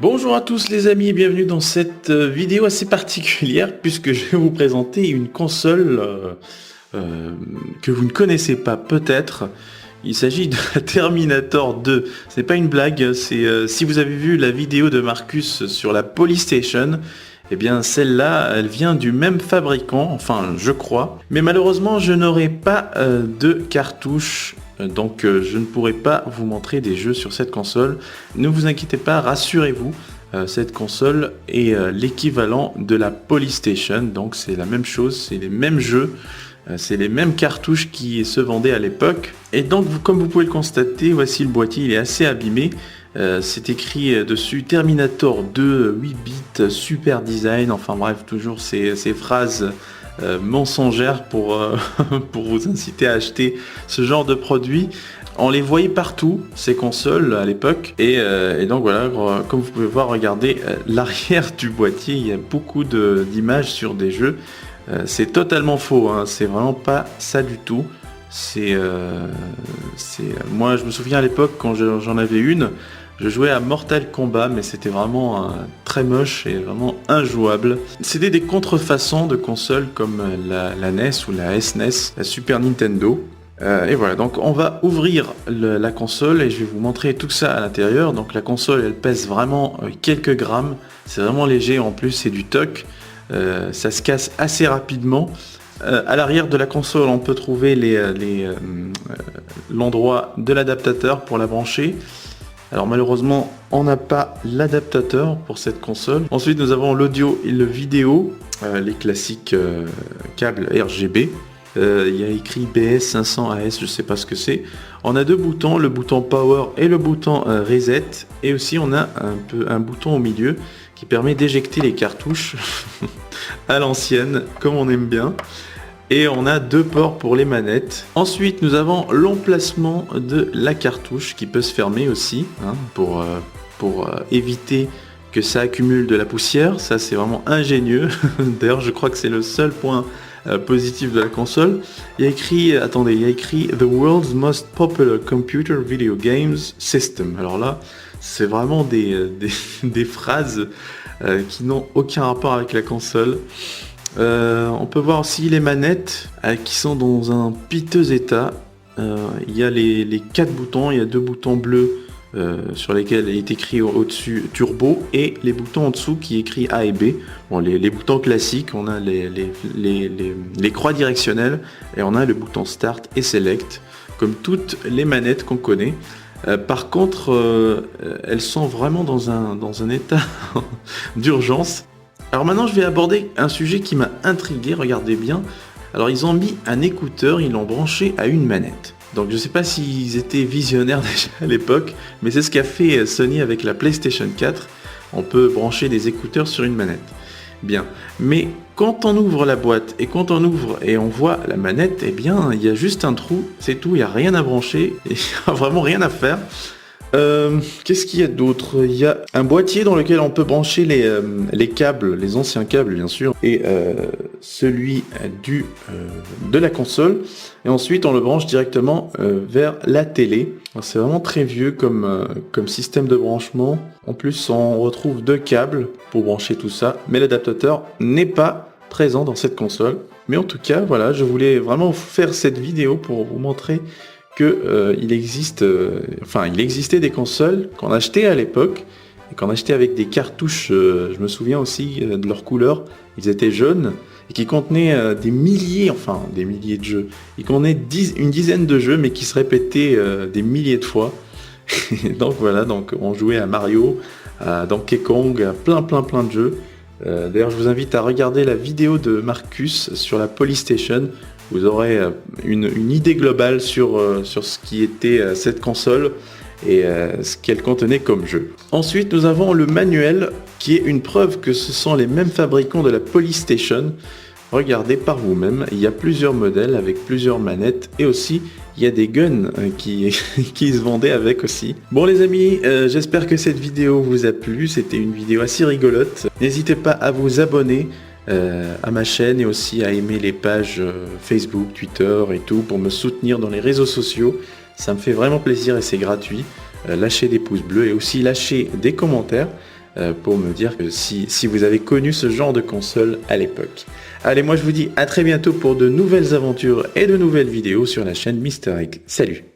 Bonjour à tous les amis et bienvenue dans cette vidéo assez particulière puisque je vais vous présenter une console que vous ne connaissez pas peut-être. Il s'agit de la Terminator 2. C'est pas une blague, c'est si vous avez vu la vidéo de Marcus sur la Polystation, eh bien celle-là, elle vient du même fabricant, enfin je crois. Mais malheureusement, je n'aurai pas de cartouche. Donc je ne pourrai pas vous montrer des jeux sur cette console. Ne vous inquiétez pas, rassurez-vous, cette console est l'équivalent de la Polystation. Donc c'est la même chose, c'est les mêmes jeux, c'est les mêmes cartouches qui se vendaient à l'époque. Et donc comme vous pouvez le constater, voici le boîtier, il est assez abîmé. C'est écrit dessus Terminator 2, 8 bits, super design, enfin bref, toujours ces phrases mensongères pour vous inciter à acheter ce genre de produit. On les voyait partout, ces consoles à l'époque, et donc voilà, comme vous pouvez voir, regardez l'arrière du boîtier, il y a beaucoup d'images sur des jeux. C'est totalement faux, hein, c'est vraiment pas ça du tout. Moi je me souviens à l'époque quand j'en avais une, je jouais à Mortal Kombat, mais c'était vraiment très moche et vraiment injouable. C'était des contrefaçons de consoles comme la NES ou la SNES, la Super Nintendo. Et voilà, donc on va ouvrir la console et je vais vous montrer tout ça à l'intérieur. Donc la console, elle pèse vraiment quelques grammes, c'est vraiment léger, en plus c'est du TOC, ça se casse assez rapidement. À l'arrière de la console, on peut trouver l'endroit de l'adaptateur pour la brancher. Alors malheureusement, on n'a pas l'adaptateur pour cette console. Ensuite, nous avons l'audio et le vidéo, les classiques câbles RGB. Il y a écrit BS500AS, je ne sais pas ce que c'est. On a deux boutons, le bouton Power et le bouton Reset. Et aussi, on a un bouton au milieu qui permet d'éjecter les cartouches à l'ancienne, comme on aime bien. Et on a deux ports pour les manettes. Ensuite, nous avons l'emplacement de la cartouche qui peut se fermer aussi, hein, pour éviter que ça accumule de la poussière. Ça, c'est vraiment ingénieux. D'ailleurs, je crois que c'est le seul point positif de la console. Il y a écrit, attendez, il y a écrit The World's Most Popular Computer Video Games System. Alors là, c'est vraiment des phrases qui n'ont aucun rapport avec la console. On peut voir aussi les manettes qui sont dans un piteux état. Il y a les 4 boutons, il y a 2 boutons bleus sur lesquels il est écrit au-dessus Turbo et les boutons en dessous qui est écrit A et B. Bon, les boutons classiques, on a les croix directionnelles et on a le bouton Start et Select comme toutes les manettes qu'on connaît. Par contre, elles sont vraiment dans un état d'urgence. Alors maintenant je vais aborder un sujet qui m'a intrigué, regardez bien. Alors ils ont mis un écouteur, ils l'ont branché à une manette. Donc je ne sais pas s'ils étaient visionnaires déjà à l'époque, mais c'est ce qu'a fait Sony avec la PlayStation 4. On peut brancher des écouteurs sur une manette. Bien, mais quand on ouvre la boîte et quand on ouvre et on voit la manette, eh bien il y a juste un trou, c'est tout, il n'y a rien à brancher, il n'y a vraiment rien à faire. Qu'est-ce qu'il y a d'autre? Il y a un boîtier dans lequel on peut brancher les câbles, les anciens câbles bien sûr, et celui de la console. Et ensuite on le branche directement vers la télé. C'est vraiment très vieux comme système de branchement. En plus on retrouve 2 câbles pour brancher tout ça, mais l'adaptateur n'est pas présent dans cette console. Mais en tout cas voilà, je voulais vraiment faire cette vidéo pour vous montrer que il existait des consoles qu'on achetait à l'époque et qu'on achetait avec des cartouches, je me souviens aussi de leur couleur, ils étaient jaunes et qui contenaient des milliers de jeux. Ils contenaient une dizaine de jeux mais qui se répétaient des milliers de fois. Donc voilà, donc on jouait à Mario, à Donkey Kong, à plein de jeux. D'ailleurs je vous invite à regarder la vidéo de Marcus sur la Polystation. Vous aurez une idée globale sur ce qui était cette console et ce qu'elle contenait comme jeu. Ensuite, nous avons le manuel qui est une preuve que ce sont les mêmes fabricants de la Polystation. Regardez par vous-même, il y a plusieurs modèles avec plusieurs manettes et aussi il y a des guns qui se vendaient avec aussi. Bon les amis, j'espère que cette vidéo vous a plu, c'était une vidéo assez rigolote. N'hésitez pas à vous abonner à ma chaîne et aussi à aimer les pages Facebook, Twitter et tout pour me soutenir dans les réseaux sociaux. Ça me fait vraiment plaisir et c'est gratuit. Lâchez des pouces bleus et aussi lâchez des commentaires. pour me dire que si vous avez connu ce genre de console à l'époque. Allez, moi je vous dis à très bientôt pour de nouvelles aventures et de nouvelles vidéos sur la chaîne Mister Egg. Salut!